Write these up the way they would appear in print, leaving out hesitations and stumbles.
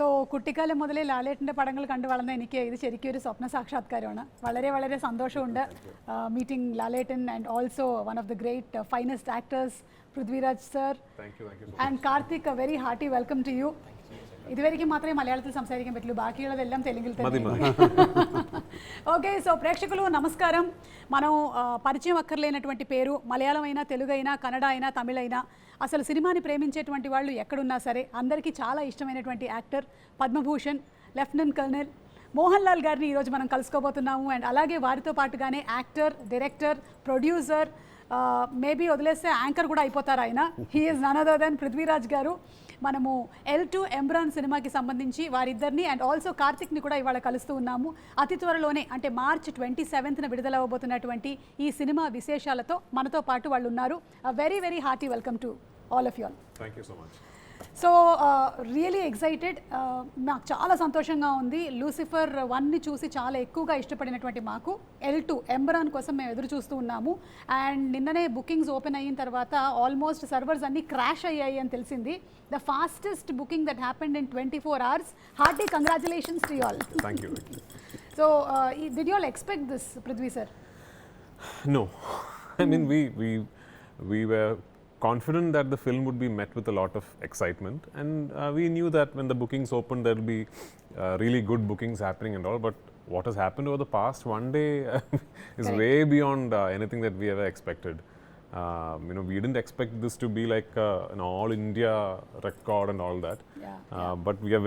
So കുട്ടിക്കാലം മുതലേ ലാലേട്ടൻ്റെ പടങ്ങൾ കണ്ടു വളർന്ന എനിക്ക് ഇത് ശരിക്കും ഒരു സ്വപ്ന സാക്ഷാത്കാരമാണ്. വളരെ വളരെ സന്തോഷമുണ്ട് meeting Lalettan and also one of the great finest actors Prithviraj sir and Karthik. A very hearty welcome to you. ഇതുവരെയ്ക്കും മാത്രമേ മലയാളത്തിൽ സംസാരിക്കാൻ പറ്റുള്ളൂ, బాకీయుള്ളదెల్లం తెలుగులో തന്നെ. ఓకే, సో ప్రేక్షకులు నమస్కారం. మనం పరిచయం అక్కర్లేనటువంటి పేరు, మలయాళం అయినా తెలుగు అయినా కన్నడ అయినా తమిళ అయినా అసలు సినిమాని ప్రేమించేటువంటి వాళ్ళు ఎక్కడున్నా సరే అందరికీ చాలా ఇష్టమైనటువంటి actor Padma Bhushan lieutenant colonel Mohan Lal గారిని ఈరోజు మనం కలుసుకోబోతున్నాము. అండ్ అలాగే వారితో పాటుగానే యాక్టర్, డైరెక్టర్, ప్రొడ్యూసర్, మేబీ వదిలేస్తే యాంకర్ కూడా అయిపోతారు ఆయన. He is none other than Prithviraj గారు. మనము L2 ఎంపురాన్ సినిమాకి సంబంధించి వారిద్దరిని అండ్ ఆల్సో కార్తిక్ని కూడా ఇవాళ కలుస్తూ ఉన్నాము. అతి త్వరలోనే అంటే మార్చ్ 27న విడుదల అవబోతున్నటువంటి ఈ సినిమా విశేషాలతో మనతో పాటు వాళ్ళు ఉన్నారు. Very very hearty welcome to all of you all. Thank you so much. So really excited. నాకు చాలా సంతోషంగా ఉంది. లూసిఫర్ 1ని చూసి చాలా ఎక్కువగా ఇష్టపడినటువంటి మాకు L2 ఎంబరాన్ కోసం మేము ఎదురు చూస్తూ ఉన్నాము. అండ్ నిన్ననే బుకింగ్స్ ఓపెన్ అయిన తర్వాత ఆల్మోస్ట్ సర్వర్స్ అన్నీ క్రాష్ అయ్యాయి అని తెలిసింది. The fastest booking that happened in 24 hours. Hearty congratulations to you all. Thank you. So did you all expect this, Prithvi sir? No, I mean we were confident that the film would be met with a lot of excitement, and we knew that when the bookings opened there will be really good bookings happening and all, but what has happened over the past one day is way beyond anything that we ever expected. We didn't expect this to be like an all India record and all that. But we are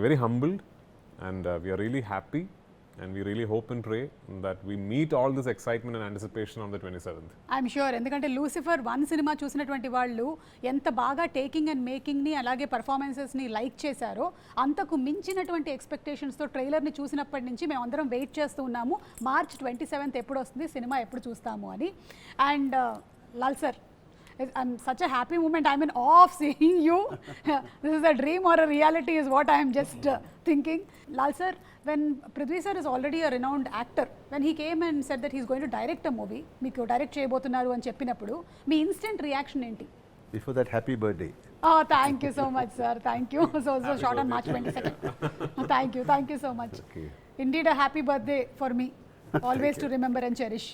very humbled, and we are really happy, and we really hope and pray that we meet all this excitement and anticipation on the 27th. I'm sure. ఎందుకంటే Lucifer 1 cinema చూసినటువంటి వాళ్ళు ఎంత బాగా taking and మేకింగ్ని అలాగే పర్ఫార్మెన్సెస్ని like చేశారో అంతకు మించినటువంటి ఎక్స్పెక్టేషన్స్తో ట్రైలర్ని చూసినప్పటి నుంచి మేము అందరం వెయిట్ చేస్తూ ఉన్నాము. మార్చ్ 27th ఎప్పుడు వస్తుంది సినిమా, ఎప్పుడు చూస్తాము అని. And Lal sir, I'm such a happy moment. I'm in awe of seeing you. This is a dream or a reality is what I am just thinking. Lal sir, when Prithvi sir is already a renowned actor, when he came and said that he is going to direct a movie, meeku direct cheyabothunaru ani cheppinappudu mee instant reaction enti? Before that, happy birthday. Oh, thank you so much sir. Thank you. So short on March 22nd. Thank you so much. Okay. Indeed a happy birthday for me. Always to remember and cherish.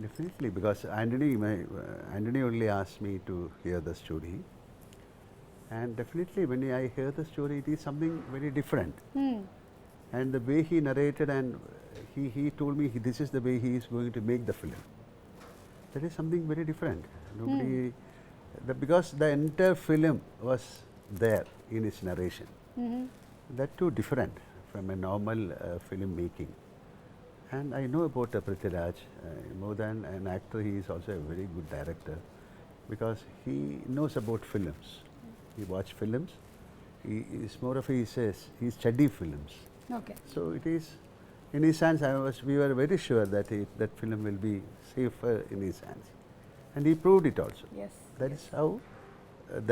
Definitely, because Anthony only asked me to hear the story, and definitely when I hear the story, it is something very different. And the way he narrated, and he told me this is the way he is going to make the film. That is something very different. Nobody, because the entire film was there in his narration. That too different from a normal film making. And I know about Prithviraj, more than an actor, he is also a very good director, because he knows about films. He watches films. He is more of he study films. Okay. So it is in his hands. We were very sure that that film will be safer in his hands, and he proved it also. Yes. That is how.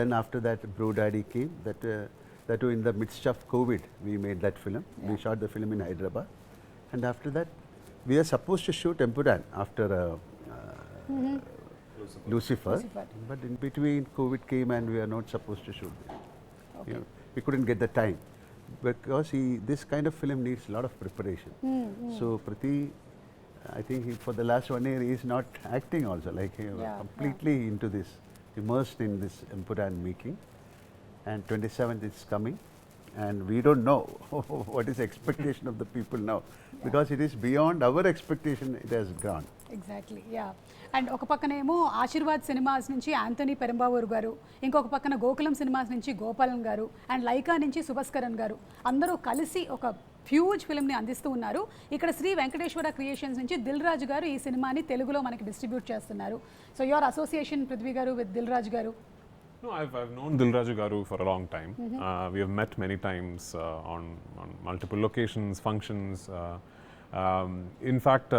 Then after that, Bro Daddy came. That in the midst of COVID, we made that film. We shot the film in Hyderabad, and after that, we are supposed to shoot Empuraan after Lucifer, but in between COVID came and we are not supposed to shoot there. Okay. We couldn't get the time, because this kind of film needs a lot of preparation. So Prithvi, I think for the last 1 year he is not acting also, like he was completely into this, immersed in this Empuraan making, and 27th is coming. And we don't know what is expectation of the people now, because it is beyond our expectation. It has gone. Exactly, yeah. And ఒక పక్కనేమో Aashirvaad cinemas నుంచి Anthony పెరంబావూర్ గారు, ఇంకొక పక్కన Gokulam cinemas నుంచి గోపాలన్ గారు, and Lyca నుంచి సుభస్కరన్ గారు అందరూ కలిసి ఒక హ్యూజ్ ఫిల్మ్ని అందిస్తూ ఉన్నారు. ఇక్కడ శ్రీ వెంకటేశ్వర క్రియేషన్స్ నుంచి దిల్ రాజు గారు ఈ సినిమాని తెలుగులో మనకి డిస్ట్రిబ్యూట్ చేస్తున్నారు. సో యువర్ అసోసియేషన్ పృథ్వీ గారు విత్ దిల్ రాజు గారు? No, I've known Dil Raju Garu for a long time. We have met many times on multiple locations, functions. In fact,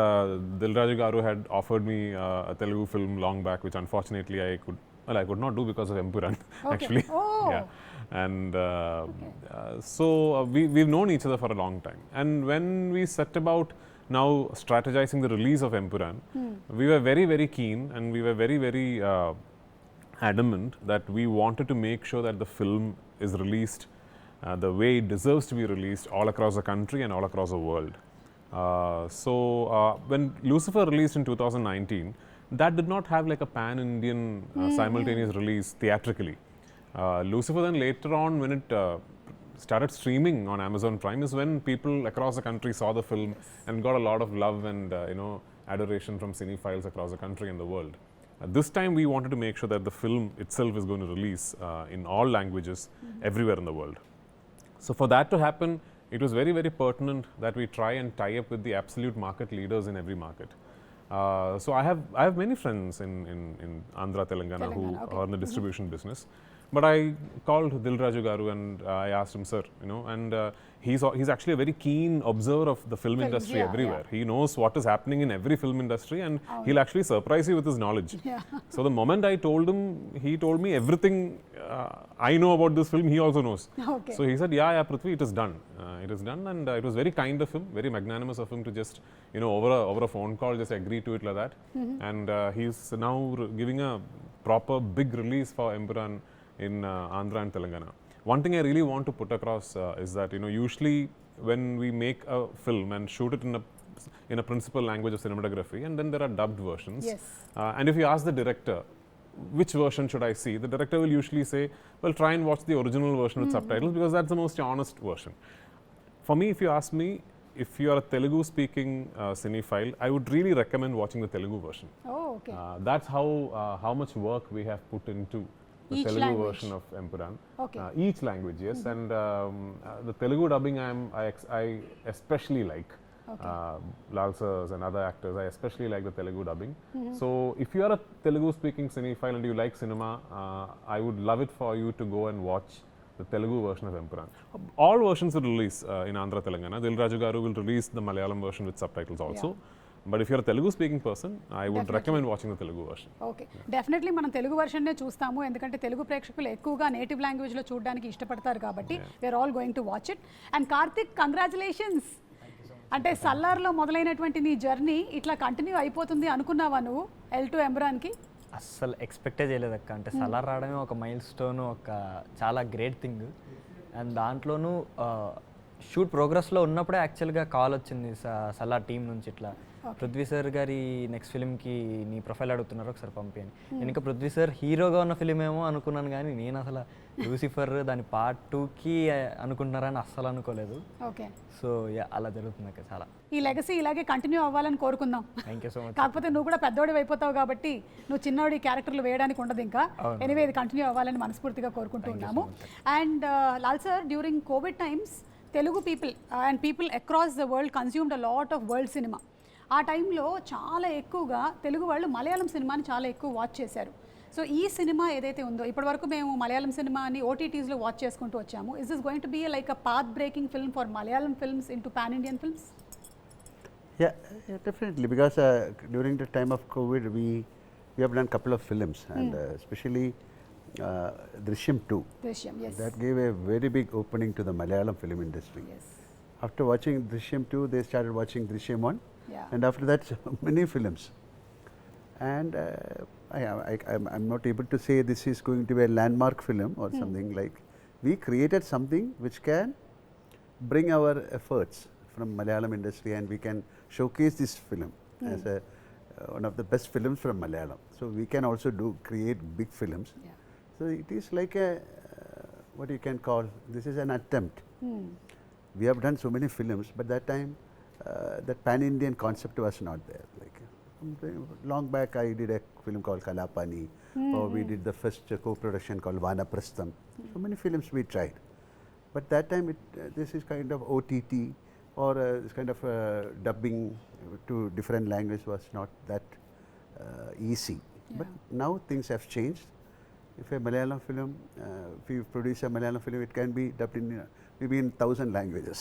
Dil Raju Garu had offered me a Telugu film long back, which unfortunately I could not do because of Empuraan. Actually. Oh. Yeah. And so we've known each other for a long time. And when we set about now strategizing the release of Empuraan, we were very, very keen, and we were very, very adamant that we wanted to make sure that the film is released the way it deserves to be released all across the country and all across the world. When Lucifer released in 2019, that did not have like a pan-Indian simultaneous release theatrically. Lucifer then later on, when it started streaming on Amazon Prime, is when people across the country saw the film and got a lot of love and adoration from cinephiles across the country and the world. This time we wanted to make sure that the film itself is going to release in all languages everywhere in the world. So for that to happen, it was very, very pertinent that we try and tie up with the absolute market leaders in every market. So I have many friends in Andhra, Telangana who are in the distribution business. But I called Dil Raju Garu and I asked him, sir, and he's actually a very keen observer of the film industry everywhere. He knows what is happening in every film industry, and he'll actually surprise you with his knowledge. So the moment I told him, he told me everything I know about this film, he also knows. So he said, yeah, Prithvi, it is done. It is done, and it was very kind of him, very magnanimous of him to just, over a phone call, just agree to it like that. And he's now giving a proper big release for Empuraan in Andhra and Telangana. One thing I really want to put across is that usually when we make a film and shoot it in a principal language of cinematography, and then there are dubbed versions. And if you ask the director, which version should I see? The director will usually say, well, try and watch the original version with subtitles, because that's the most honest version. For me, if you ask me, if you are a Telugu speaking cinephile, I would really recommend watching the Telugu version. That's how much work we have put into the each Telugu language version of Empuraan. Each language, yes. And the Telugu dubbing I especially like. Lal sirs and other actors, I especially like the Telugu dubbing. So if you are a Telugu speaking cinephile and you like cinema, I would love it for you to go and watch the Telugu version of Empuraan. All versions will release in Andhra, Telangana. Dil Raju Garu will release the Malayalam version with subtitles also. But if you're a Telugu speaking person, I would recommend watching the Telugu version. Definitely మనం Telugu version నే చూస్తాము, ఎందుకంటే తెలుగు ప్రేక్షకులు ఎక్కువగా native language లో చూడడానికి ఇష్టపడతారు కాబట్టి we are all going to watch it. And Karthik, congratulations. అంటే సల్లార్లో మొదలైనటువంటి నీ జర్నీ ఇట్లా కంటిన్యూ అయిపోతుంది అనుకున్నావా నువ్వు L2 ఎంబురాన్కి? అస్సలు ఎక్స్పెక్టే చేయలేదు అక్క. అంటే సలార్ రావడమే ఒక మైల్ స్టోన్, ఒక చాలా గ్రేట్ థింగ్. అండ్ దాంట్లోనూ షూట్ ప్రోగ్రెస్లో ఉన్నప్పుడే యాక్చువల్గా కాల్ వచ్చింది సలార్ టీం నుంచి, ఇట్లా పృథ్వీ సార్ గారి నెక్స్ట్ ఫిలింకి నీ ప్రొఫైల్ అడుగుతున్నారు, ఒకసారి పంపించండి. నేను ఇంకా పృథ్వీ సార్ హీరోగా ఉన్న ఫిలిం ఏమో అనుకున్నాను, కానీ నేను అసలు లూసిఫర్ దాని పార్ట్ 2కి అనుకుంటున్నారని అస్సలు అనుకోలేదు. సో అలా జరుగుతుంది అక్క. చాలా ఈ లెగసీ ఇలాగే కంటిన్యూ అవ్వాలని కోరుకుందాం. Thank you so much. కాకపోతే నువ్వు కూడా పెద్దోడి అయిపోతావు కాబట్టి నువ్వు చిన్నోడి క్యారెక్టర్లు వేయడానికి ఉండదు ఇంకా. ఎనీవే ఇది కంటిన్యూ అవ్వాలని మనస్ఫూర్తిగా కోరుకుంటున్నాము. And Lal sir, during Covid times Telugu people and people across the world consumed a lot of world cinema. ఆ టైంలో చాలా ఎక్కువగా తెలుగు వాళ్ళు మలయాళం సినిమాని చాలా ఎక్కువ వాచ్ చేశారు. సో ఈ సినిమా ఏదైతే ఉందో ఇప్పటివరకు మేము మలయాళం సినిమాని ఓటీటీస్లో వాచ్ చేసుకుంటూ వచ్చాము. Is this going to be like a path breaking film for Malayalam films into pan Indian films? Yeah, definitely, because during the time of COVID we have done a couple of films, and especially Drishyam 2. Drishyam, yes. That gave a very big opening to the Malayalam film industry. After watching Drishyam 2, they started watching Drishyam 1. And after that, many films. And I'm not able to say this is going to be a landmark film or something like. We created something which can bring our efforts from Malayalam industry, and we can showcase this film as one of the best films from Malayalam. So we can also create big films. So it is like a what you can call, this is an attempt. We have done so many films, but that time that pan-Indian concept was not there. Like long back, I did a film called Kalapani, or we did the first co-production called Vanaprastham. So many films we tried, but that time this is kind of OTT or this kind of dubbing to different languages was not that easy. But now things have changed. If a Malayalam film, if you produce a Malayalam film, it can be dubbed in maybe in 1,000 languages,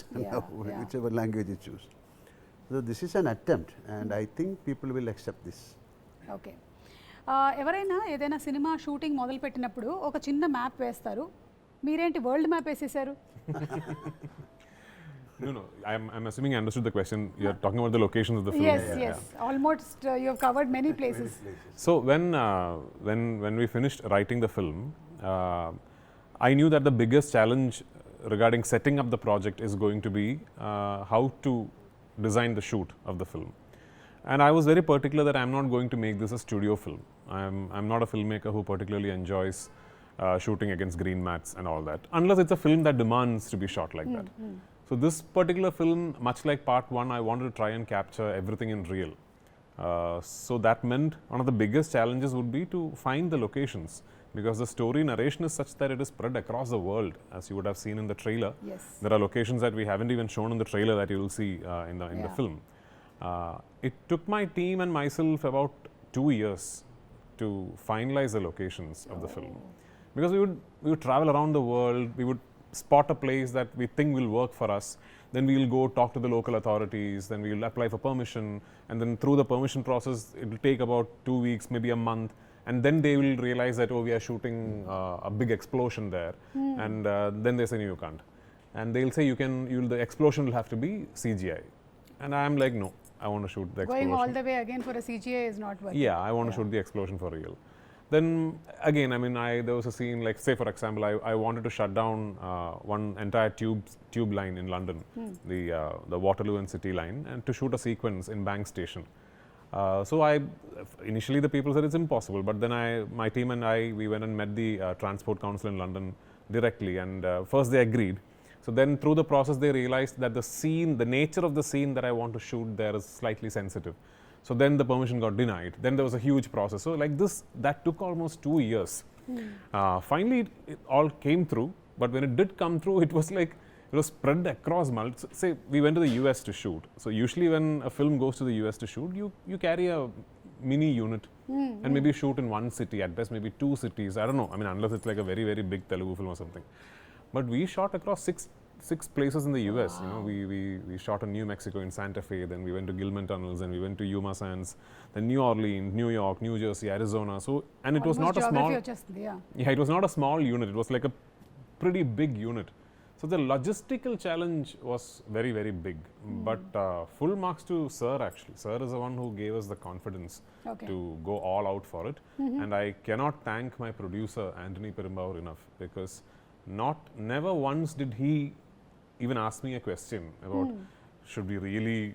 whichever language you choose. So this is an attempt, and I think people will accept this. Okay. ఎవరైనా ఏదైనా cinema shooting మొదలు పెట్టినప్పుడు ఒక చిన్న map వేస్తారు, మీరేంటి world map వేసేసారు? No, I'm assuming I understood the question. You're talking about the locations of the film. Yes. Almost you have covered many places. So when we finished writing the film, I knew that the biggest challenge regarding setting up the project is going to be how to design the shoot of the film. And I was very particular that I'm not going to make this a studio film. I'm not a filmmaker who particularly enjoys shooting against green mats and all that, unless it's a film that demands to be shot like that. So this particular film, much like part 1, I wanted to try and capture everything in real. So that meant one of the biggest challenges would be to find the locations, because the story narration is such that it is spread across the world, as you would have seen in the trailer. Yes. There are locations that we haven't even shown in the trailer that you will see in the film. It took my team and myself about 2 years to finalize the locations of the film, because we would travel around the world, we would spot a place that we think will work for us, then we will go talk to the local authorities, then we will apply for permission, and then through the permission process it will take about 2 weeks, maybe a month, and then they will realize that, oh, we are shooting a big explosion there, and then they say, no, you can't, and they'll say the explosion will have to be CGI, and I'm like, no, I want to shoot the explosion. Going all the way again for a CGI is not working. Yeah, I want to shoot the explosion for real. Then again, I mean, there was a scene like, say for example, I wanted to shut down one entire tube line in London, the Waterloo and City line, and to shoot a sequence in Bank Station. So initially the people said it's impossible, but then my team and we went and met the Transport Council in London directly, and first they agreed. So then through the process they realized that the nature of the scene that I want to shoot there is slightly sensitive. So then the permission got denied. Then there was a huge process. So like this, that took almost 2 years. Finally, it all came through. But when it did come through, it was like, it was spread across say we went to the US to shoot. So usually when a film goes to the US to shoot, you carry a mini unit and maybe shoot in one city, at best maybe 2 cities. I don't know. I mean, unless it's like a very, very big Telugu film or something. But we shot across six places in the US. Wow. You know, we shot in New Mexico in Santa Fe, then we went to Gilman Tunnels, and we went to Yuma Sands, then New Orleans, New York, New Jersey, Arizona. So, and it was not a small. It was not a small unit. It was like a pretty big unit. So the logistical challenge was very, very big. But full marks to Sir actually. Sir is the one who gave us the confidence to go all out for it. And I cannot thank my producer Anthony Perumbavoor enough, because never once did he even ask me a question about should we really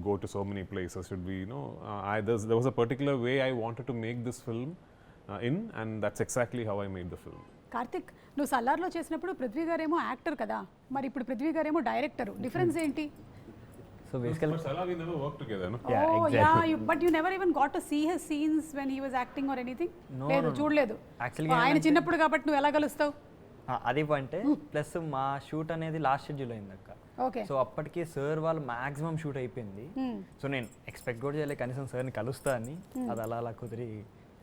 go to so many places, should we, there was a particular way I wanted to make this film and that's exactly how I made the film. Karthik, నువ్వు సల్లార్లో చేసినప్పుడు పృథ్వీ గారేమో actor కదా, మరి ఇప్పుడు పృథ్వీ గారేమో director, difference ఏంటి? So basically, but Salah, we never worked together, no? Yeah, oh, exactly. Yeah, but you never even got to see his scenes when he was acting or anything? No, లేదు, no. చూడలేదు. Actually, ఆయన చిన్నప్పుడు కాబట్టి నువ్వు ఎలా కలుస్తావు? అది point. Plus మా shoot అనేది లాస్ట్ షెడ్యూల్ అయింది అక్క. ఓకే. సో అప్పటికి సార్ వాళ్ళు మాక్సిమం షూట్ అయిపోయింది. సో నేను ఎక్స్పెక్ట్ కూడా చేయలేదు కనీసం సార్ని కలుస్తా అని. అది అలా కుదిరి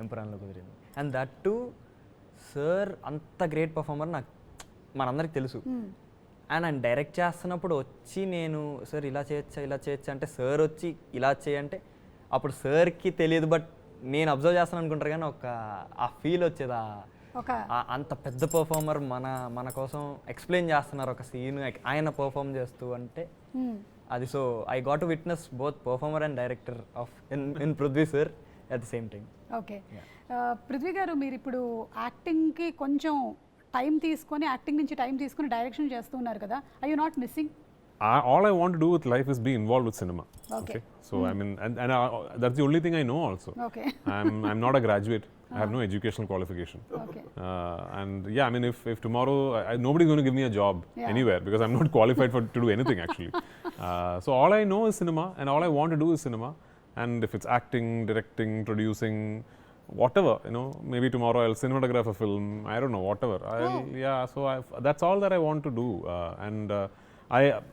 ఎంపురాన్లో కుదిరింది. అండ్ దట్ టు సార్ అంత గ్రేట్ పర్ఫార్మర్ మనందరికి తెలుసు. అండ్ ఆయన డైరెక్ట్ చేస్తున్నప్పుడు వచ్చి నేను సార్ ఇలా చేయొచ్చా అంటే సార్ వచ్చి ఇలా చేయంటే అప్పుడు సార్కి తెలియదు, బట్ నేను అబ్జర్వ్ చేస్తాను అనుకుంటారు, కానీ ఆ ఫీల్ వచ్చేది. అంత పెద్ద పర్ఫార్మర్ మన కోసం ఎక్స్ప్లెయిన్ చేస్తున్నారు ఒక సీన్, ఆయన పర్ఫార్మ్ చేస్తూ అంటే అది. So I got to witness both performer and director of in Prithvi sir at the same time. Okay. Prithvi గారు, మీరు ఇప్పుడు యాక్టింగ్కి కొంచెం టైం తీసుకొని, యాక్టింగ్ నుంచి టైం తీసుకొని డైరెక్షన్ చేస్తున్నారు కదా, I you not missing? All I want to do with life is be involved with cinema. Okay. So I mean, and that's the only thing I know also. Okay. I'm not a graduate. I have no educational qualification. Okay. And yeah, I mean, if tomorrow nobody's going to give me a job anywhere, because I'm not qualified to do anything actually. So all I know is cinema, and all I want to do is cinema. And if it's acting, directing, producing, whatever, maybe tomorrow I'll cinematograph a film. I don't know, whatever. Yeah. So that's all that I want to do.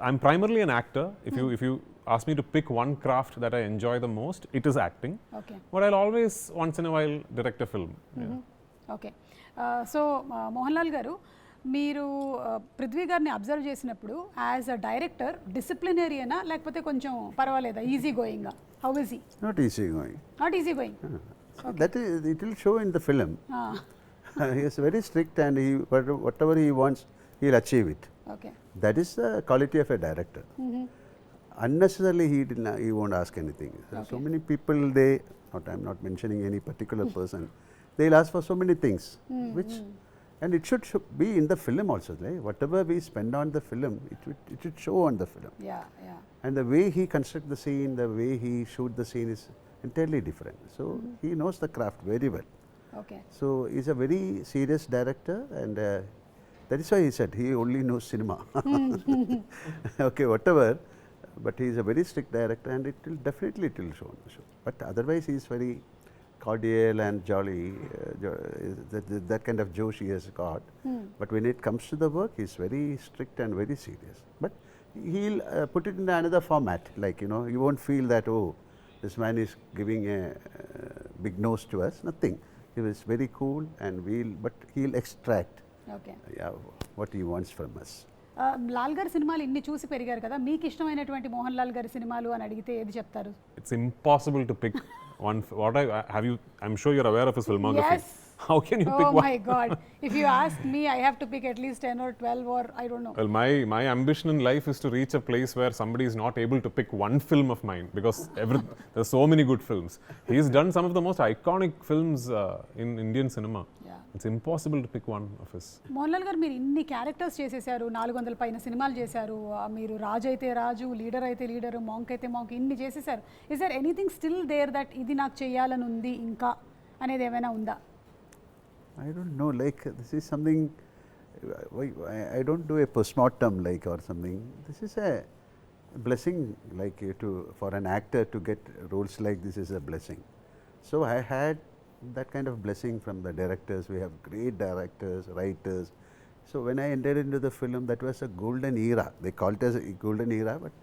I'm primarily an actor. If you ask me to pick one craft that I enjoy the most, it is acting. Okay. But I'll always once in a while direct a film. Okay. So Mohanlal గారు, మీరు పృథ్వీ గారిని observe చేసినప్పుడు as a director డిసిప్లినరీనా, లేకపోతే కొంచెం పర్వాలేదా, easy going? How is he? Not easy going. Not easy going? That is, it will show in the film. He is very strict, and whatever he wants, he'll achieve it. Okay. That is the quality of a director. Unnecessarily, he won't ask anything. So many people, I'm not mentioning any particular person, they'll ask for so many things, which And it should be in the film also, right? Whatever we spend on the film, it should show on the film. Yeah, yeah. And the way he constructs the scene, the way he shoots the scene is entirely different. So he knows the craft very well. Okay. So he's a very serious director, and that is why he said he only knows cinema. Okay, whatever, but he is a very strict director, and it will definitely show on the show. But otherwise, he is very cordial and jolly. That kind of josh he has got. But when it comes to the work, he is very strict and very serious. But he'll put it in another format, like, you know, you won't feel that, oh, this man is giving a big nose to us. Nothing. He was very cool, and but he'll extract what he wants from us. Lal గారి సినిమాలు ఇన్ని చూసి పెరిగారు కదా, మీకు ఇష్టమైనటువంటి మోహన్ లాల్ గారి సినిమాలు అని అడిగితే ఏది చెప్తారు? It's impossible to pick one. I'm sure you're aware of his filmography. Yes. How can you pick Oh one? my God! If you ask me, I have to pick at least 10 or 12 or I don't know. Well, my ambition in life is to reach a place where somebody is not able to pick one film of mine, because there's so many good films. He's done some of the most iconic films in Indian cinema. Yeah. It's impossible to pick one of his. Mohanlal గారు మీరు ఇన్ని characters చేసేసారు, 400 పైన సినిమాలు చేశారు, మీరు రాజు అయితే రాజు, లీడర్ అయితే లీడర్, మాంక్ అయితే మాంక్, ఇన్ని చేసేసారు. Is there anything still there that ఇది నాకు చేయాలని ఉంది ఇంకా అనేది ఏమైనా ఉందా? I don't know, like this is something, I don't do a postmortem like or something. This is a blessing, like for an actor to get roles like this is a blessing. So I had that kind of blessing from the directors. We have great directors, writers. So when I entered into the film, that was a golden era. They call it as a golden era, but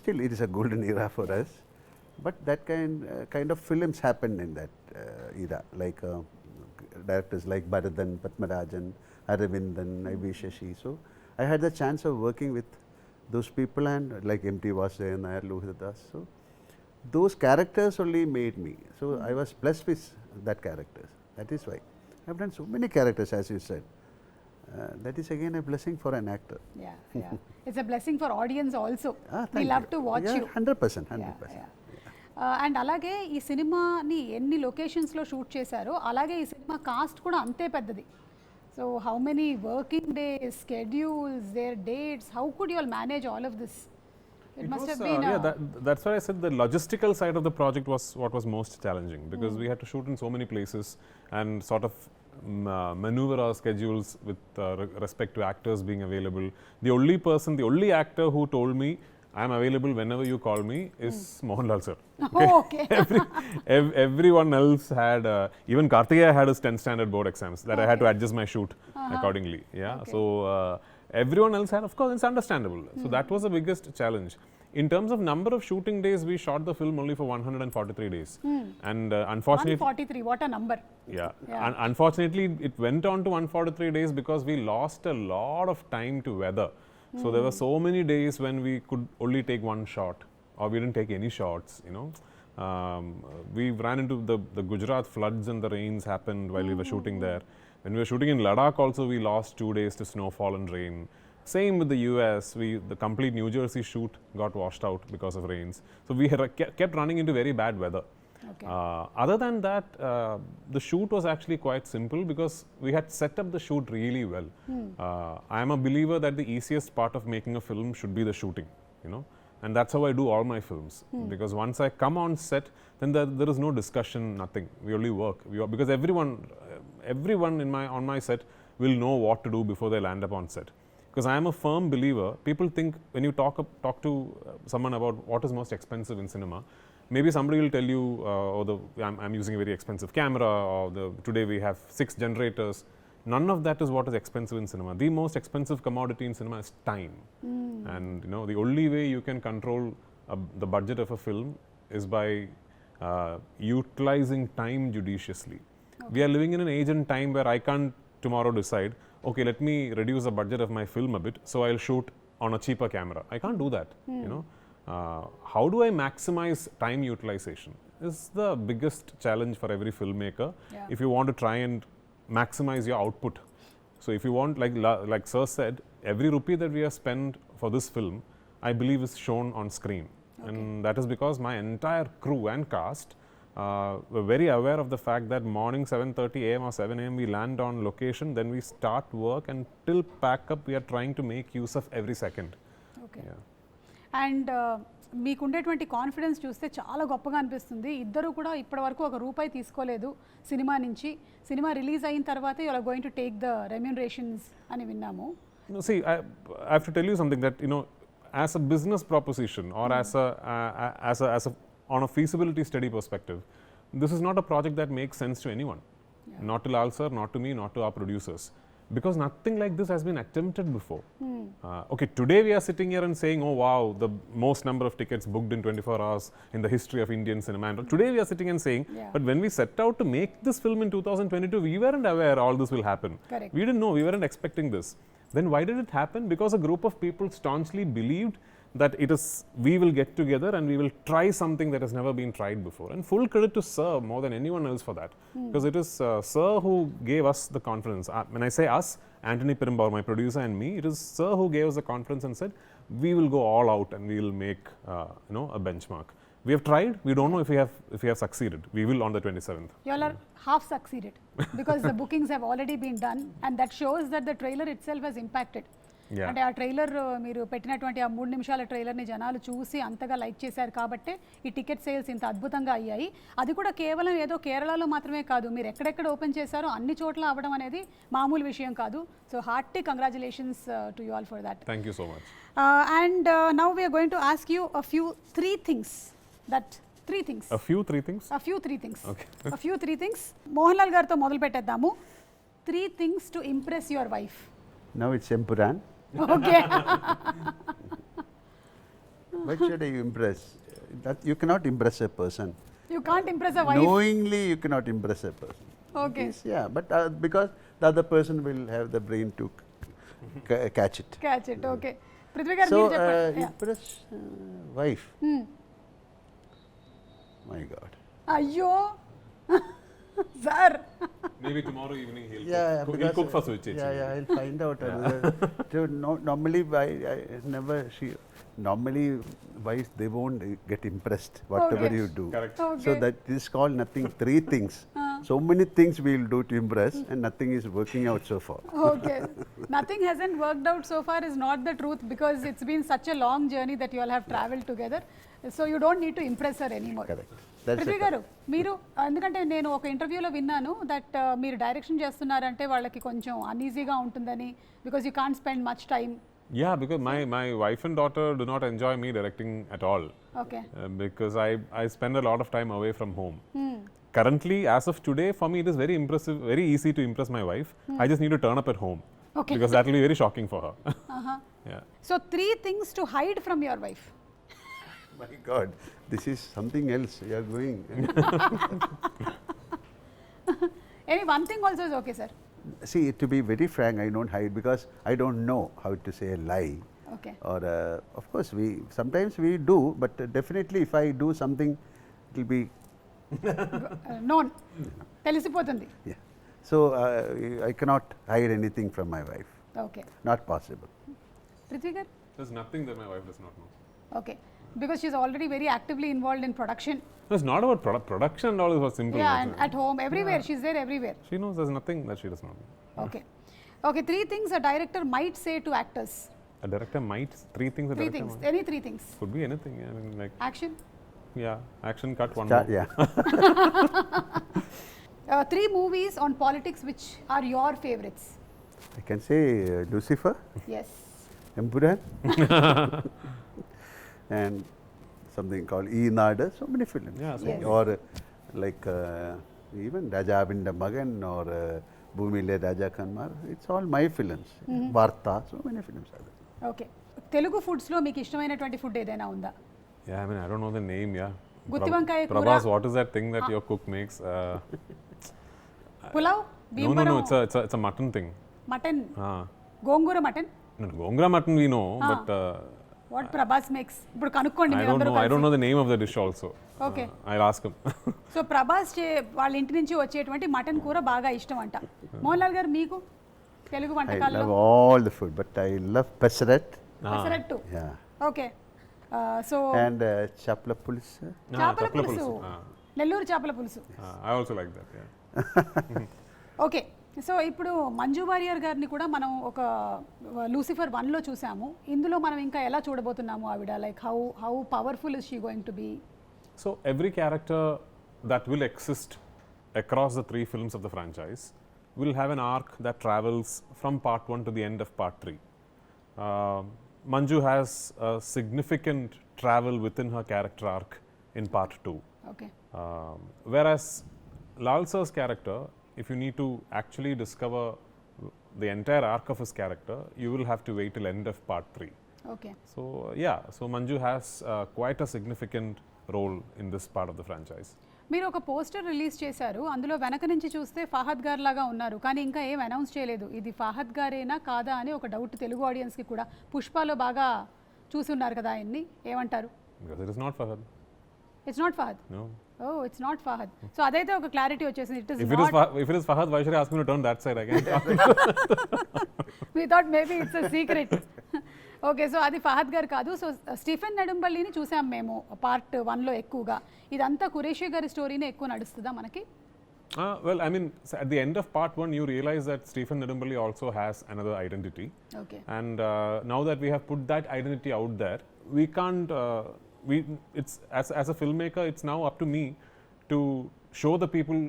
still it is a golden era for us. But that kind of films happened in that era, like directors like Bharadan, Padmarajan, Aravindan, I.B. Shashi. So I had the chance of working with those people, and like M.T. Vasudevan Nair, Lohitadas. So those characters only made me. So I was blessed with that characters. That is why I have done so many characters, as you said. That is again a blessing for an actor. Yeah, yeah. It's a blessing for audience also. Thank We love you. to watch Yeah, you. 100%. And అలాగే ఈ సినిమాని ఎన్ని లొకేషన్స్లో shoot చేశారో అలాగే ఈ cinema cost కూడా అంతే పెద్దది. So how many working days, schedules, their dates, how could you all manage all of this? It must have been that's why I said the logistical side of the project was what was most challenging, because we had to shoot in so many places and sort of maneuver our schedules with respect to actors being available. The only actor who told me I am available whenever you call me is Mohanlal sir. Oh, okay. Everyone else had, even Karthikeya had his 10th standard board exams that I had to adjust my shoot accordingly. Yeah, so everyone else had, of course, it's understandable. So that was the biggest challenge. In terms of number of shooting days, we shot the film only for 143 days. And unfortunately... 143, what a number. Yeah. Unfortunately, it went on to 143 days because we lost a lot of time to weather. So there were so many days when we could only take one shot, or we didn't take any shots, you know. We ran into the Gujarat floods, and the rains happened while we were shooting there. When we were shooting in Ladakh also, we lost 2 days to snowfall and rain. Same with the US, the complete New Jersey shoot got washed out because of rains. So we kept running into very bad weather. Okay. Other than that, the shoot was actually quite simple because we had set up the shoot really well. I am a believer that the easiest part of making a film should be the shooting, you know, and that's how I do all my films. Because once I come on set, then there is no discussion, nothing. We only work. Because everyone on my set will know what to do before they land up on set. Because I am a firm believer. People think when you talk to someone about what is most expensive in cinema, maybe somebody will tell you, I'm using a very expensive camera, or today we have 6 generators. None of that is what is expensive in cinema. The most expensive commodity in cinema is time. And you know, the only way you can control the budget of a film is by utilizing time judiciously. Okay. We are living in an age and time where I can't tomorrow decide, okay, let me reduce the budget of my film a bit, so I'll shoot on a cheaper camera. I can't do that, you know. How do I maximize time utilization is the biggest challenge for every filmmaker. If you want to try and maximize your output. So if you want, like Sir said, every rupee that we have spent for this film, I believe is shown on screen. And that is because my entire crew and cast we're very aware of the fact that morning 7:30 a.m. or 7 a.m. we land on location, then we start work, and till pack up we are trying to make use of every second. Okay Yeah. And మీకు ఉండేటువంటి confidence చూస్తే చాలా గొప్పగా అనిపిస్తుంది. ఇద్దరు కూడా ఇప్పటివరకు ఒక రూపాయి తీసుకోలేదు సినిమా నుంచి. సినిమా రిలీజ్ అయిన తర్వాత you are going to take the remunerations అని విన్నాము. No, see, I have to tell you something that, you know, as a business proposition or as a on a feasibility study perspective, this is not a project that makes sense to anyone. Yeah. Not to Lal sir, not to me, not to our producers. Because nothing like this has been attempted before. Okay, today we are sitting here and saying, oh wow, the most number of tickets booked in 24 hours in the history of Indian cinema. And today we are sitting and saying, Yeah. but when we set out to make this film in 2022, we weren't aware all this will happen. Correct. We didn't know, we weren't expecting this. Then why did it happen? Because a group of people staunchly believed that it is, we will get together and we will try something that has never been tried before. And full credit to Sir more than anyone else for that. Because it is Sir who gave us the confidence. When I say us, Anthony Pirambar, my producer, and me, it is Sir who gave us the confidence and said, we will go all out and we will make a benchmark. We have tried. We don't know if we have succeeded. We will on the 27th. You all are half succeeded because the bookings have already been done, and that shows that the trailer itself has impacted. Yeah. అంటే ఆ trailer మీరు పెట్టినటువంటి ఆ 3 నిమిషాల ట్రైలర్ని జనాలు చూసి అంతగా like చేశారు కాబట్టి ఈ టికెట్ సేల్స్ ఇంత అద్భుతంగా అయ్యాయి. అది కూడా కేవలం ఏదో కేరళలో మాత్రమే కాదు, మీరు ఎక్కడెక్కడ ఓపెన్ చేశారో అన్ని చోట్ల అవ్వడం అనేది మామూలు విషయం కాదు. So hearty congratulations to you all for that. Thank you so much. And now we are going to ask you a few three things. A few three things? Okay. A few three things. Mohanlal గారితో మొదలు పెట్టేద్దాము. 3 things to impress your wife. Now it's Empuraan. Okay. Why should I impress? That you cannot impress a person. You can't impress a wife. Knowingly, you cannot impress a person. Okay. Yes, yeah, but because the other person will have the brain to catch it. Catch it. Okay. Prithvi గారు So, మీరు చెప్పండి. Yeah. impress wife. My God. అయ్యో sir. Maybe tomorrow evening he'll Because, cook for Suchi. Yeah, I'll find out. So normally, I never she. Normally, wives they won't get impressed whatever Okay. you do. Correct. Okay. So that is called nothing. 3 things. So many things we will do to impress, and nothing is working out so far. Okay. Nothing hasn't worked out so far is not the truth, because it's been such a long journey that you all have traveled together. So you don't need to impress her anymore. Correct. That's Prithvi it. గారు మీరు, ఎందుకంటే నేను ఒక ఇంటర్వ్యూలో విన్నాను that మీరు direction చేస్తున్నారంటే వాళ్ళకి కొంచెం అన్ఈజీగా ఉంటుందని, because you can't spend much time. Yeah, because my wife and daughter do not enjoy me directing at all. Okay. Because I spend a lot of time away from home. Currently, as of today, for me it is very impressive, very easy to impress my wife. I just need to turn up at home. Okay. Because that will be very shocking for her. Yeah. So 3 things to hide from your wife. My God, this is something else. You are going. Any one thing also is okay, sir. See, to be very frank, I don't hide because I don't know how to say a lie. Okay. Or of course we sometimes we do, but definitely if I do something, it will be known తెలిసిపోతుంది. yeah. So I cannot hide anything from my wife. Okay. Not possible. Prithvi గారు. There's nothing that my wife does not know. Okay. Because she's already very actively involved in production. No, it's not about production and all, is about simple. Yeah, things. and at home, everywhere. She's there everywhere. She knows there's nothing that she does not know. Okay. Okay, 3 things a director might say to actors. A director might, 3 things a 3 director things. might. Any 3 things. Could be anything. I mean, like, Action. yeah, action cut, one Start, more. yeah. 3 movies on politics which are your favorites. I can say Lucifer, Yes. Empuraan, and something called Enth. So many films. Yeah, so Yes. Or like even Raja Abinda Magan or Bhumile Raja Kanmar. It's all my films. Varta. So many films are there. Okay. Telugu ఫుడ్స్లో మీకు ఇష్టమైనటువంటి food ఏదైనా ఉందా? Yeah, I mean, I don't know the name, yeah. Gutti vankai kura. Prabhas, what is that thing that your cook makes? Pulao, No, Bhimavaram, it's a mutton thing. Mutton, Ah. Gongura mutton. No, Gongra mutton we know, but what Prabhas makes ఇప్పుడు కనుక్కోండి I మీరు don't అందరూ know. I don't కలిసి. know the name of the dish also. Okay. I'll ask him. So Prabhas వాళ్ళ ఇంటి నుంచి వచ్చేటువంటి mutton కూర బాగా ఇష్టం అంట. మోహన్లాల్ గారు మీకు తెలుగు I వంటకాల్లో? love all the food, but I love pesarat. Pesarattu. Yeah. Okay. So And chapla pulse. చేపల పులుసు. నెల్లూరు చేపల పులుసు. I also like that. Yeah. Okay, so ఇప్పుడు మంజు వారియర్ గారిని కూడా మనం ఒక లూసిఫర్ 1లో చూసాము. ఇందులో మనం ఇంకా ఎలా చూడబోతున్నాము ఆవిడ, like how powerful is she going to be? So every character that will exist across the 3 films of the franchise will have an arc that travels from part 1 to the end of part 3. Manju has a significant travel within her character arc in part 2. Okay. Whereas Lal sir's character, if you need to actually discover the entire arc of his character, you will have to wait till end of part 3. Okay. So yeah, so Manju has quite a significant role in this part of the franchise. మీరు ఒక poster release చేశారు, అందులో వెనక నుంచి చూస్తే ఫహద్ గారు లాగా ఉన్నారు, కానీ ఇంకా ఏం అనౌన్స్ చేయలేదు. ఇది ఫహద్ గారేనా కాదా అని ఒక డౌట్ తెలుగు ఆడియన్స్కి కూడా. పుష్పలో బాగా చూసి ఉన్నారు కదా ఆయన్ని, ఏమంటారు? Because it is not Fahad. It's not Fahad. No. Oh, it's not Fahad. So అదైతే ఒక క్లారిటీ వచ్చేసింది. It is If it is Fahad, why should I ask me to turn that side again? We thought maybe it's a secret. Okay, so అది ఫహద్ గారు కాదు. So Stephen నెడుంబల్లిని చూసాం మేము part 1లో ఎక్కువగా. ఇదంతా ఖురేషీ గారి స్టోరీనే ఎక్కువ నడుస్తుందా మనకి? Well, I mean, at the end of part 1, you realize that Stephen Nedumballi also has another identity. Okay. And now that we have put that identity out there, we can't. It's as a filmmaker, it's now up to me to show the people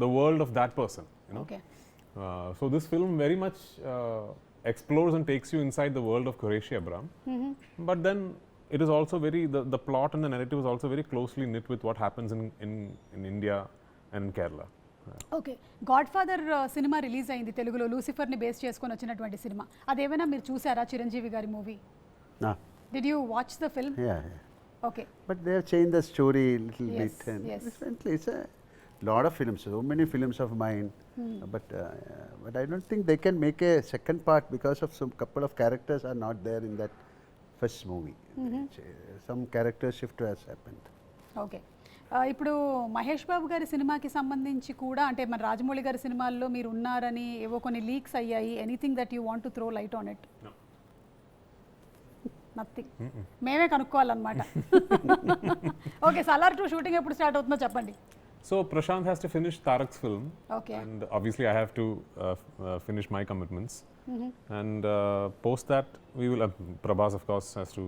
the world of that person. You know. Okay. So this film very much explores and takes you inside the world of Qureshi Abram. But then it is also the plot and the narrative is also very closely knit with what happens in India and in Kerala. Okay, God father cinema release అయింది తెలుగులో, లూసిఫర్ని base చేసుకొని వచ్చినటువంటి cinema. అదేమైనా మీరు చూసారా, చిరంజీవి గారి movie? No. Did you watch the film? Yeah, yeah. Okay. But they have changed the story a little Yes, bit. And yes. differently. It's a lot of films, so many films of mine. But I don't think they can make a second part because of some couple of characters are not there in that first movie. Some character shift has happened. Okay, ఇప్పుడు మహేష్ బాబు గారి సినిమాకి సంబంధించి కూడా, అంటే మన రాజమౌళి గారి సినిమాల్లో మీరు ఉన్నారని ఏవో కొన్ని లీక్స్ అయ్యాయి. Anything that you want to throw light on it? No. Nothing. మేమే కనుక్కోవాలన్నమాట. ఓకే, సలార్ 2 షూటింగ్ ఎప్పుడు స్టార్ట్ అవుతుందో చెప్పండి. So Prashant has to finish Tarak's film. Okay. And obviously I have to finish my commitments. And post that we will, Prabhas of course has to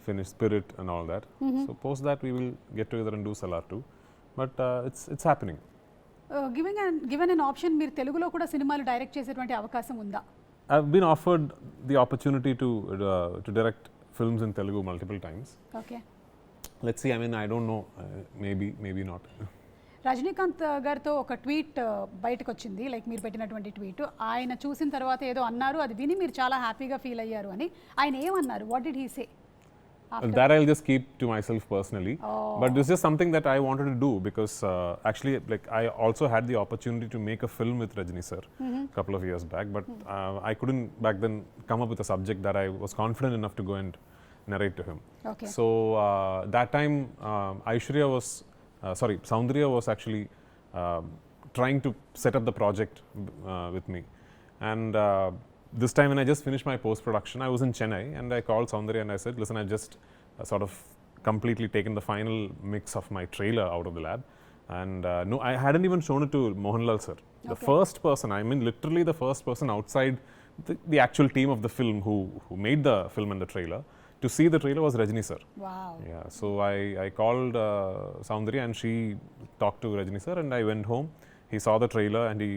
finish Spirit and all that. So post that we will get together and do Salar 2. But it's happening. Given an option, మీరు తెలుగులో కూడా సినిమాలు direct చేసేటువంటి అవకాశం ఉందా? I've been offered the opportunity to direct films in Telugu multiple times. Okay. Let's see, I mean I don't know, maybe not. Rajinikanth గారితో ఒక tweet బయటకు వచ్చింది, లైక్ మీరు పెట్టినటువంటి ట్వీట్. ఆయన చూసిన తర్వాత ఏదో అన్నారు, అది విని మీరు చాలా హ్యాపీగా ఫీల్ అయ్యారు అని. ఆయన ఏమన్నారు? What did he say? That I'll just keep to myself personally. But this is something that I wanted to do because actually, like, I also had the opportunity to make a film with Rajni sir a couple of years back, but I couldn't back then come up with a subject that I was confident enough to go and narrate to him. Okay. So that time, Soundarya was actually trying to set up the project with me, and this time when I just finished my post-production, I was in Chennai and I called Soundarya and I said, listen, I've just sort of completely taken the final mix of my trailer out of the lab, and no, I hadn't even shown it to Mohanlal sir. The first person, I mean literally the first person outside the actual team of the film who made the film and the trailer to see the trailer was Rajni sir. Wow. Yeah, so I called Soundarya and she talked to Rajni sir, and I went home. He saw the trailer and he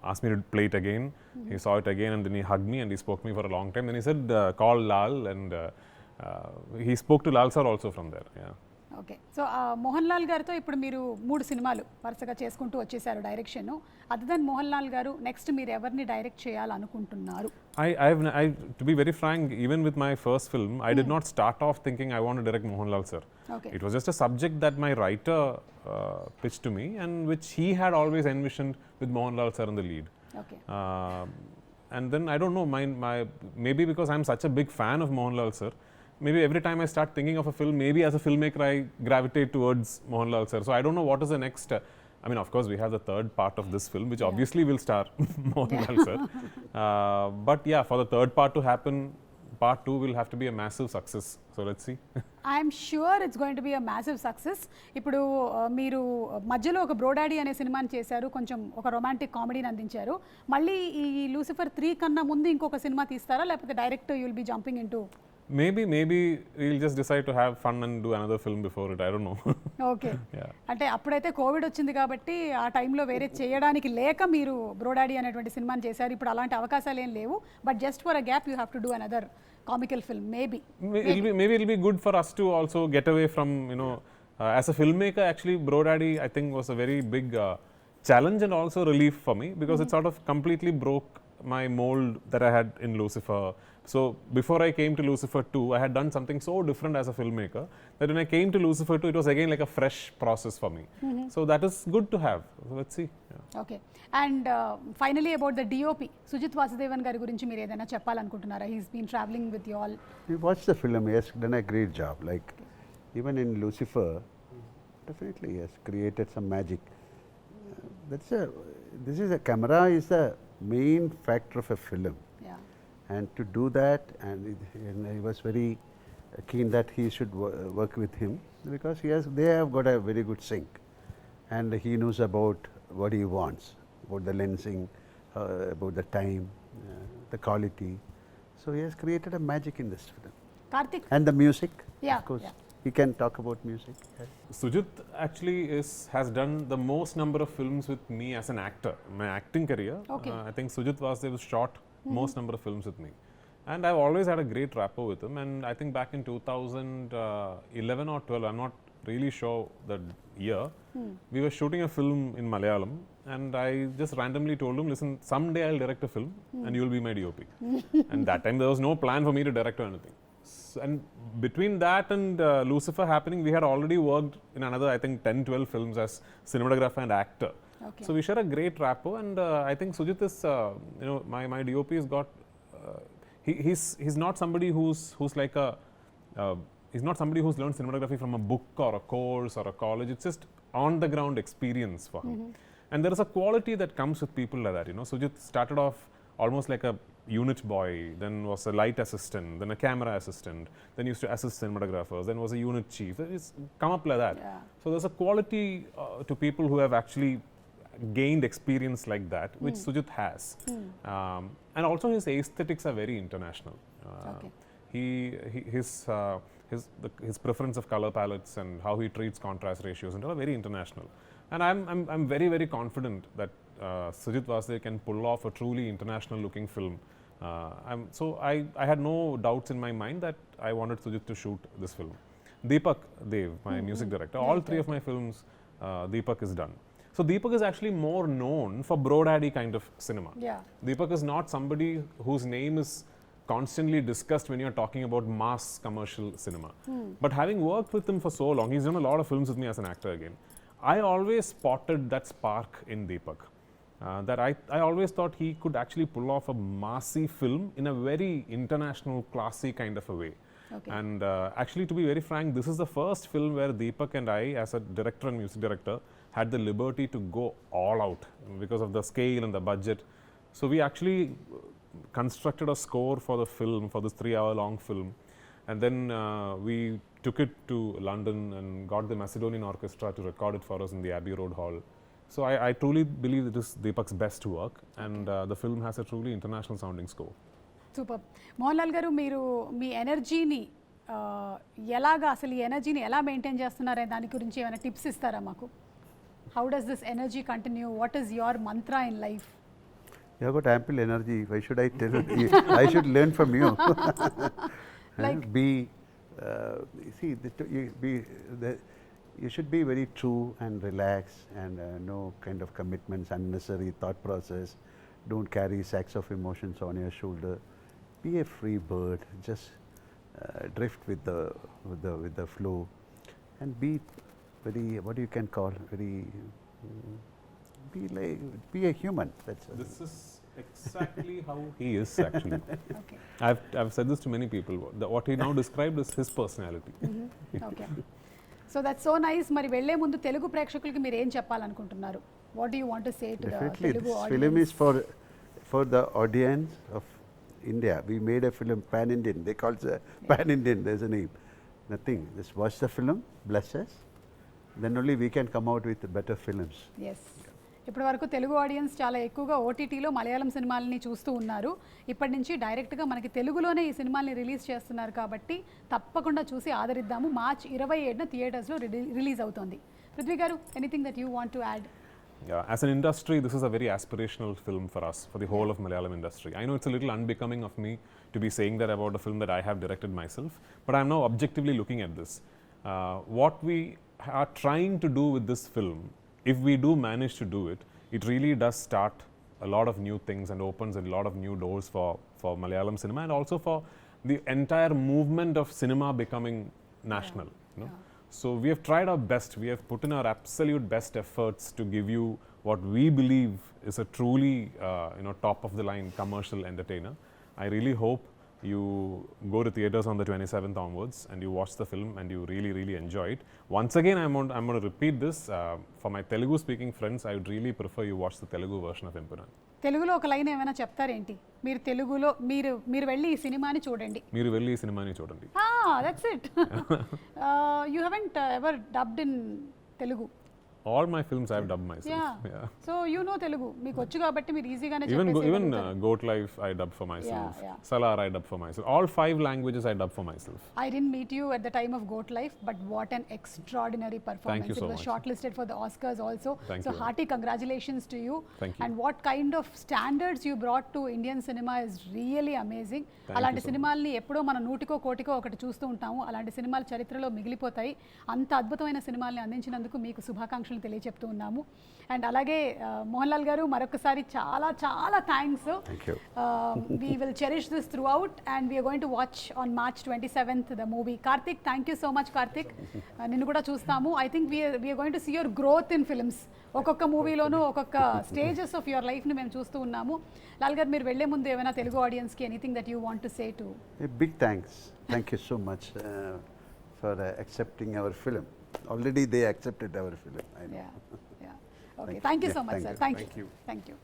asked me to play it again. He saw it again and then he hugged me and he spoke to me for a long time. Then he said, call Lal, and he spoke to Lal sir also from there. Yeah. Okay, so Mohan Lal గారితో ఇప్పుడు మీరు 3 సినిమాలు వరుసగా చేసుకుంటూ వచ్చేసారు direction. Other than Mohan Lal గారు, next మీరు ఎవరిని డైరెక్ట్ చేయాలనుకుంటున్నారు? To be very frank, even with my first film, I did not start off thinking I want to direct Mohanlal sir. Okay. It was just a subject that my writer pitched to me and which he had always envisioned with Mohanlal sir in the lead. Okay. And then I don't know, maybe because I'm such a big fan of Mohanlal sir, maybe every time I start thinking of a film, maybe as a filmmaker I gravitate towards Mohanlal sir. So I don't know what is the next. I mean, of course, we have the third part of this film, which obviously will star Mohanlal sir. But yeah, for the third part to happen, part 2 will have to be a massive success. So let's see. I'm sure it's going to be a massive success. ఇప్పుడు మీరు మధ్యలో ఒక బ్రోడాడీ అనే సినిమాని చేశారు, కొంచెం ఒక romantic కామెడీని అందించారు. మళ్ళీ ఈ లూసిఫర్ 3 కన్నా ముందు ఇంకొక సినిమా తీస్తారా, లేకపోతే direct you will be jumping in to? Maybe we'll just decide to have fun and do another film before it. I don't know. Okay. అంటే అప్పుడైతే కోవిడ్ వచ్చింది కాబట్టి ఆ టైంలో వేరే చేయడానికి లేక మీరు బ్రోడాడీ అనేటువంటి సినిమాని చేశారు. ఇప్పుడు అలాంటి అవకాశాలు ఏం లేవు. But just for a gap you have to do another comical film, maybe it'll be good for us to also get away from, as a filmmaker, actually Brodaddy I think was a very big challenge and also relief for me, because it sort of completely broke my mold that I had in Lucifer. So before I came to Lucifer 2, I had done something so different as a filmmaker that when I came to Lucifer 2, it was again like a fresh process for me. So that is good to have. So let's see. Okay. And finally about the DOP, Sujit Vasudevan గారి గురించి మీరు ఏదైనా చెప్పాలనుకుంటున్నారా? He's been traveling with you all. We watched the film. He has done a great job. Like even in Lucifer, definitely he has created some magic. This is a camera is the main factor of a film. Yeah. And to do that, and he was very keen that he should work with him, because they have got a very good sync, and he knows about what he wants, about the lensing, about the time, the quality. So he has created a magic in this film. Karthik. And the music, Yeah, of course. yeah. He can talk about music. Sujit actually has done the most number of films with me as an actor. My acting career, Okay. I think Sujit Vasudev shot most number of films with me. And I've always had a great rapport with him. And I think back in 2011 or 12, I'm not really sure the year, we were shooting a film in Malayalam. And I just randomly told him, listen, someday I'll direct a film and you'll be my DOP. And that time there was no plan for me to direct or anything. And between that and Lucifer happening, we had already worked in another, I think, 10-12 films as cinematographer and actor. Okay. So we share a great rapport, and I think Sujit is, my DOP has got, he's not somebody who's like a, he's not somebody who's learned cinematography from a book or a course or a college. It's just on the ground experience for him. And there is a quality that comes with people like that. Sujit started off almost like a unit boy, then was a light assistant, then a camera assistant, then used to assist cinematographers, then was a unit chief. It's come up like that. Yeah. So there's a quality to people who have actually gained experience like that, which Sujit has. And also his aesthetics are very international. Okay. His preference of color palettes and how he treats contrast ratios and all are very international. And I'm very, very confident that Sujit Vasudev can pull off a truly international looking film. So I had no doubts in my mind that I wanted Sujit to shoot this film. Deepak Dev, my music director, all three of my films, Deepak is done. So Deepak is actually more known for Brodaddy kind of cinema. Yeah. Deepak is not somebody whose name is constantly discussed when you're talking about mass commercial cinema. But having worked with him for so long, he's done a lot of films with me as an actor again. I always spotted that spark in Deepak. That I always thought he could actually pull off a massy film in a very international, classy kind of a way. Okay. And actually, to be very frank, this is the first film where Deepak and I, as a director and music director, had the liberty to go all out because of the scale and the budget. So we actually constructed a score for the film, for this 3-hour-long film. And then we took it to London and got the Macedonian Orchestra to record it for us in the Abbey Road Hall. So I truly believe it is Deepak's best work, and the film has a truly international sounding score. Super. Mohanlal గారు, మీరు మీ ఎనర్జీని ఎలాగా, అసలు ఈ ఎనర్జీని ఎలా maintain చేస్తున్నారనే దాని గురించి ఏమైనా టిప్స్ ఇస్తారా మాకు? How does this energy continue? What is your mantra in life? You have got ample energy. Why should I tell you? I should learn from you. Like, you should be very true and relaxed, and no kind of commitments, unnecessary thought process. Don't carry sacks of emotions on your shoulder. Be a free bird. Just drift with the flow, and be very, what you can call very. Be a human. That's This is exactly how he is actually. Okay. I've said this to many people. What he now described is his personality. Okay. So that's so nice. మరి వెళ్లే ముందు తెలుగు ప్రేక్షకులకి మీరు ఏం చెప్పాలనుకుంటున్నారు? What do you want to say to the definitely Telugu this film is audience? for the audience of India. We made a film pan-Indian. They call it pan-Indian. There's a name. Nothing. Just watch the film, bless us. Then only we can come out with better films. Yes ఇప్పటి వరకు Telugu audience చాలా ఎక్కువగా ఓటీటీలో మలయాళం సినిమాలని చూస్తూ ఉన్నారు. ఇప్పటి నుంచి డైరెక్ట్గా మనకి తెలుగులోనే ఈ సినిమాల్ని రిలీజ్ చేస్తున్నారు కాబట్టి తప్పకుండా చూసి ఆదరిద్దాము. మార్చ్ 27న థియేటర్స్లో రిలీజ్ అవుతోంది. పృథ్వీ గారు, anything that you want to add? Yeah, as an industry, this is a very aspirational film for us, for the whole of Malayalam industry. I know it's a little unbecoming of me to be saying that about a film that I have directed myself, but I'm now objectively looking at this. What we are trying to do with this film, if we do manage to do it, it really does start a lot of new things and opens a lot of new doors for Malayalam cinema and also for the entire movement of cinema becoming national. You know? So we have tried our best. We have put in our absolute best efforts to give you what we believe is a truly, top of the line commercial entertainer. I really hope you go to theaters on the 27th onwards and you watch the film and you really, really enjoy it. Once again, I'm going to repeat this. For my Telugu speaking friends, I would really prefer you watch the Telugu version of Empuraan. తెలుగులో ఒక line ఏమైనా చెప్తారేంటి? మీరు తెలుగులో మీరు వెళ్ళి ఈ సినిమాని చూడండి. మీరు వెళ్ళి ఈ సినిమాని చూడండి. That's it. You haven't ever dubbed in Telugu? All my films I've dubbed myself. Yeah. So you know Telugu. మీకు వచ్చు కాబట్టి మీరు ఈజీగానే Even Goat Life I dubbed for myself. Yeah. Salar I dubbed for myself. All 5 languages I dubbed for myself. I didn't meet you at the time of Goat Life, but what an extraordinary performance. Thank you so It was much. shortlisted for the Oscars also. Thank So you. hearty congratulations to you. Thank you. And what kind of standards you brought to Indian cinema is really amazing. అలాంటి సినిమాల్ని ఎప్పుడో మన నూటికో కోటికో ఒకటి చూస్తూ ఉంటాము. అలాంటి సినిమాలు చరిత్రలో మిగిలిపోతాయి. అంత అద్భుతమైన సినిమాల్ని అందించినందుకు మీకు శుభాకాంక్షలు తెలియజెప్తూ ఉన్నాము. అండ్ అలాగే మోహన్ గారు, మరొకసారి చాలా చాలా thanks. We will cherish this throughout and we are going to watch on March 27th the movie. Karthik, thank you so much Karthik. నిన్ను కూడా చూస్తాము. I think we are going to see your growth in films. ఒక్కొక్క మూవీలోనూ ఒక్కొక్క stages of your లైఫ్ని మేము చూస్తూ ఉన్నాము. లాల్ గారు, మీరు వెళ్లే ముందు ఏమైనా తెలుగు ఆడియన్స్కి anything that you want to say to? Big thanks. Thank you so much for accepting our film. Already they accepted our film. I know. Yeah. Okay. Thank you so much, sir. Thank you.